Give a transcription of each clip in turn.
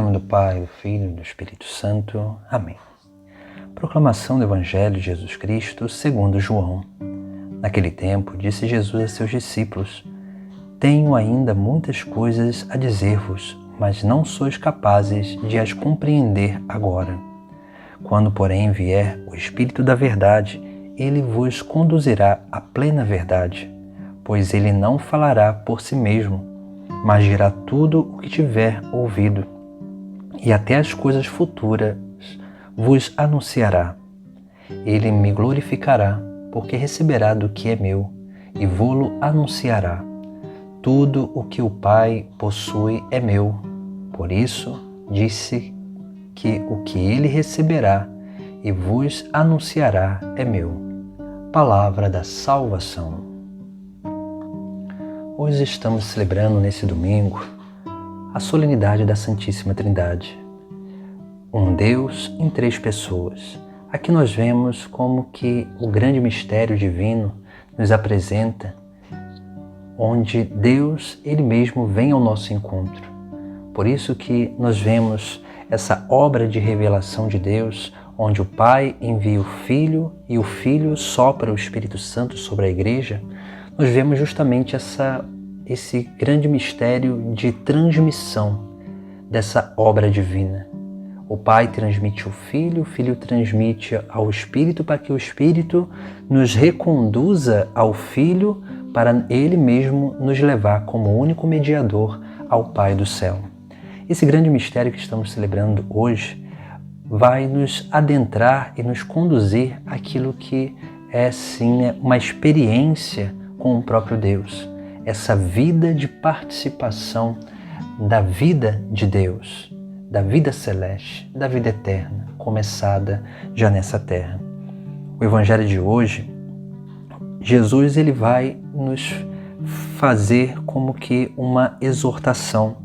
nome do Pai, do Filho e do Espírito Santo. Amém. Proclamação do Evangelho de Jesus Cristo segundo João. Naquele tempo, disse Jesus a seus discípulos: Tenho ainda muitas coisas a dizer-vos, mas não sois capazes de as compreender agora. Quando, porém, vier o Espírito da Verdade, ele vos conduzirá à plena verdade, pois ele não falará por si mesmo, mas dirá tudo o que tiver ouvido, e até as coisas futuras vos anunciará. Ele me glorificará, porque receberá do que é meu, e vô-lo anunciará. Tudo o que o Pai possui é meu. Por isso, disse que o que ele receberá e vos anunciará é meu. Palavra da salvação. Hoje estamos celebrando, nesse domingo, a solenidade da Santíssima Trindade. Um Deus em três pessoas. Aqui nós vemos como que o grande mistério divino nos apresenta, onde Deus, Ele mesmo, vem ao nosso encontro. Por isso que nós vemos essa obra de revelação de Deus, onde o Pai envia o Filho e o Filho sopra o Espírito Santo sobre a Igreja. Nós vemos justamente esse grande mistério de transmissão dessa obra divina. O Pai transmite ao Filho, o Filho transmite ao Espírito, para que o Espírito nos reconduza ao Filho, para Ele mesmo nos levar como único mediador ao Pai do céu. Esse grande mistério que estamos celebrando hoje vai nos adentrar e nos conduzir àquilo que é, sim, uma experiência com o próprio Deus. Essa vida de participação da vida de Deus, da vida celeste, da vida eterna, começada já nessa terra. O Evangelho de hoje, Jesus ele vai nos fazer como que uma exortação,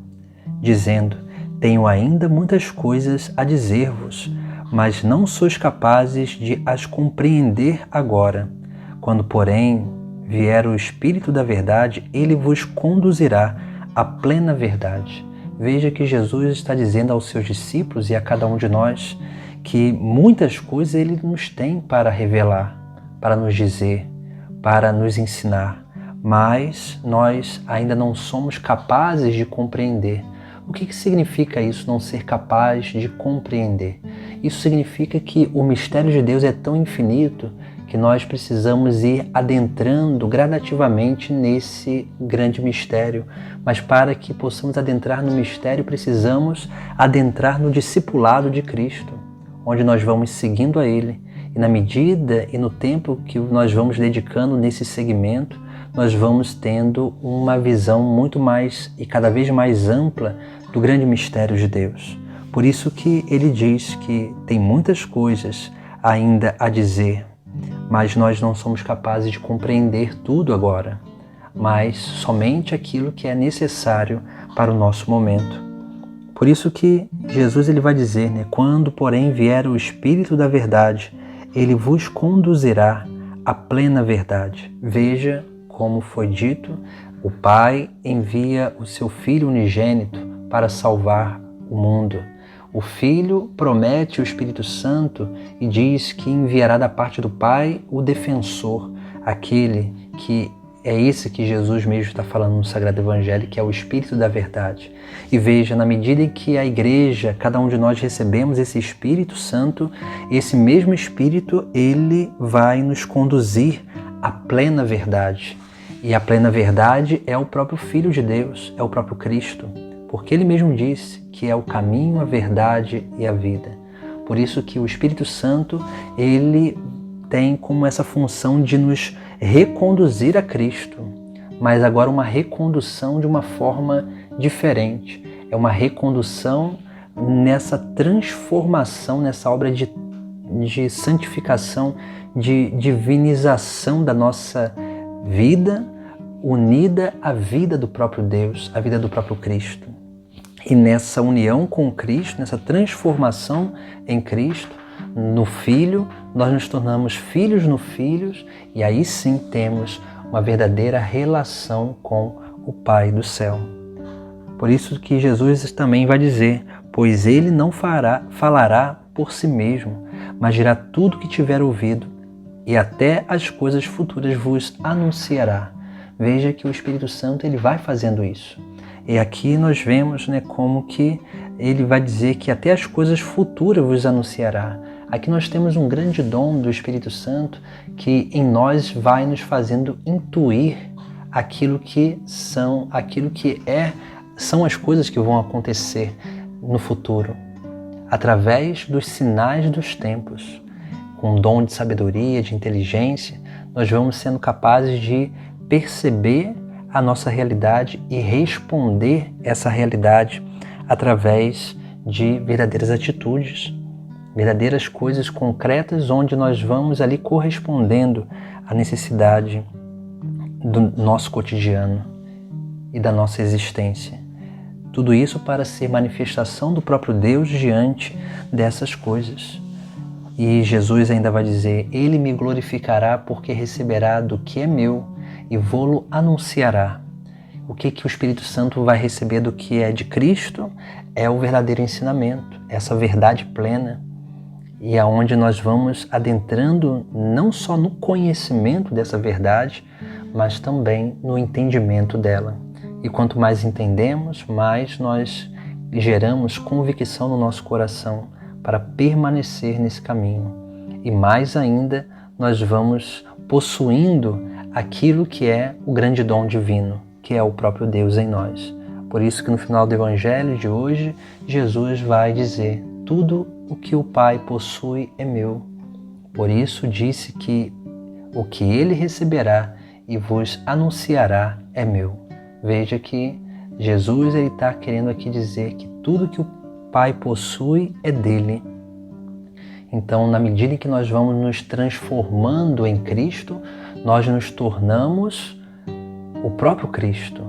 dizendo: Tenho ainda muitas coisas a dizer-vos, mas não sois capazes de as compreender agora. Quando, porém, vier o Espírito da Verdade, ele vos conduzirá à plena verdade. Veja que Jesus está dizendo aos seus discípulos e a cada um de nós que muitas coisas ele nos tem para revelar, para nos dizer, para nos ensinar, mas nós ainda não somos capazes de compreender. O que significa isso, não ser capaz de compreender? Isso significa que o mistério de Deus é tão infinito que nós precisamos ir adentrando gradativamente nesse grande mistério. Mas para que possamos adentrar no mistério, precisamos adentrar no discipulado de Cristo, onde nós vamos seguindo a Ele. E na medida e no tempo que nós vamos dedicando nesse segmento, nós vamos tendo uma visão muito mais e cada vez mais ampla do grande mistério de Deus. Por isso que ele diz que tem muitas coisas ainda a dizer, mas nós não somos capazes de compreender tudo agora, mas somente aquilo que é necessário para o nosso momento. Por isso que Jesus ele vai dizer, Quando, porém, vier o Espírito da Verdade, ele vos conduzirá à plena verdade. Veja como foi dito, o Pai envia o seu Filho unigênito para salvar o mundo. O Filho promete o Espírito Santo e diz que enviará da parte do Pai o defensor, aquele que é esse que Jesus mesmo está falando no Sagrado Evangelho, que é o Espírito da Verdade. E veja, na medida em que a Igreja, cada um de nós recebemos esse Espírito Santo, esse mesmo Espírito, ele vai nos conduzir à plena verdade. E a plena verdade é o próprio Filho de Deus, é o próprio Cristo, porque ele mesmo disse que é o caminho, a verdade e a vida. Por isso que o Espírito Santo, ele tem como essa função de nos reconduzir a Cristo, mas agora uma recondução de uma forma diferente. É uma recondução nessa transformação, nessa obra de santificação, de divinização da nossa vida, unida à vida do próprio Deus, à vida do próprio Cristo. E nessa união com Cristo, nessa transformação em Cristo, no Filho, nós nos tornamos filhos no Filho, e aí sim temos uma verdadeira relação com o Pai do céu. Por isso que Jesus também vai dizer: pois ele não falará por si mesmo, mas dirá tudo o que tiver ouvido, e até as coisas futuras vos anunciará. Veja que o Espírito Santo ele vai fazendo isso. E aqui nós vemos como que ele vai dizer que até as coisas futuras vos anunciará. Aqui nós temos um grande dom do Espírito Santo que em nós vai nos fazendo intuir aquilo que são as coisas que vão acontecer no futuro, através dos sinais dos tempos. Com o dom de sabedoria, de inteligência, nós vamos sendo capazes de perceber a nossa realidade e responder essa realidade através de verdadeiras atitudes, verdadeiras coisas concretas, onde nós vamos ali correspondendo à necessidade do nosso cotidiano e da nossa existência. Tudo isso para ser manifestação do próprio Deus diante dessas coisas. E Jesus ainda vai dizer: Ele me glorificará porque receberá do que é meu e vô-lo anunciará. O que o Espírito Santo vai receber do que é de Cristo é o verdadeiro ensinamento, essa verdade plena, e aonde nós vamos adentrando não só no conhecimento dessa verdade, mas também no entendimento dela. E quanto mais entendemos, mais nós geramos convicção no nosso coração para permanecer nesse caminho. E mais ainda, nós vamos possuindo aquilo que é o grande dom divino, que é o próprio Deus em nós. Por isso que no final do Evangelho de hoje, Jesus vai dizer: tudo o que o Pai possui é meu. Por isso disse que o que ele receberá e vos anunciará é meu. Veja que Jesus está querendo aqui dizer que tudo que o Pai possui é dele. Então, na medida em que nós vamos nos transformando em Cristo, nós nos tornamos o próprio Cristo.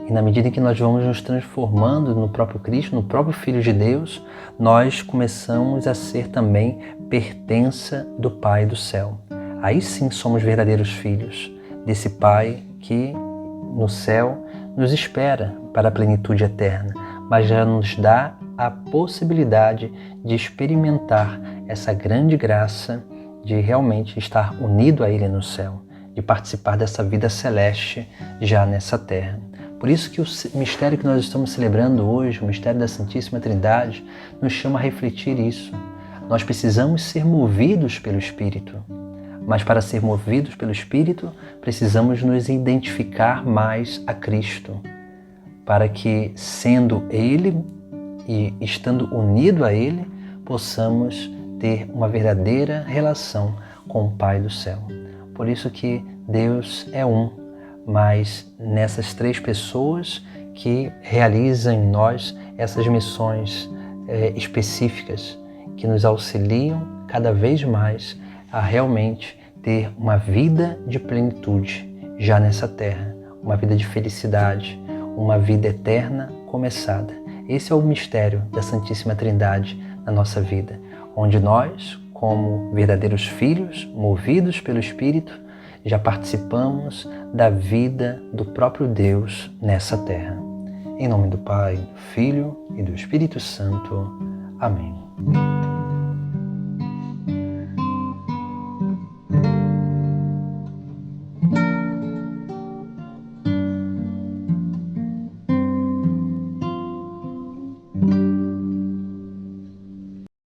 E na medida em que nós vamos nos transformando no próprio Cristo, no próprio Filho de Deus, nós começamos a ser também pertença do Pai do céu. Aí sim somos verdadeiros filhos desse Pai que no céu nos espera para a plenitude eterna, mas já nos dá a possibilidade de experimentar essa grande graça de realmente estar unido a Ele no céu, de participar dessa vida celeste já nessa terra. Por isso que o mistério que nós estamos celebrando hoje, o mistério da Santíssima Trindade, nos chama a refletir isso. Nós precisamos ser movidos pelo Espírito, mas para ser movidos pelo Espírito, precisamos nos identificar mais a Cristo, para que, sendo Ele e estando unido a Ele, possamos ter uma verdadeira relação com o Pai do céu. Por isso que Deus é um, mas nessas três pessoas que realizam em nós essas missões específicas que nos auxiliam cada vez mais a realmente ter uma vida de plenitude já nessa terra, uma vida de felicidade, uma vida eterna começada. Esse é o mistério da Santíssima Trindade na nossa vida, onde nós, como verdadeiros filhos, movidos pelo Espírito, já participamos da vida do próprio Deus nessa terra. Em nome do Pai, do Filho e do Espírito Santo. Amém.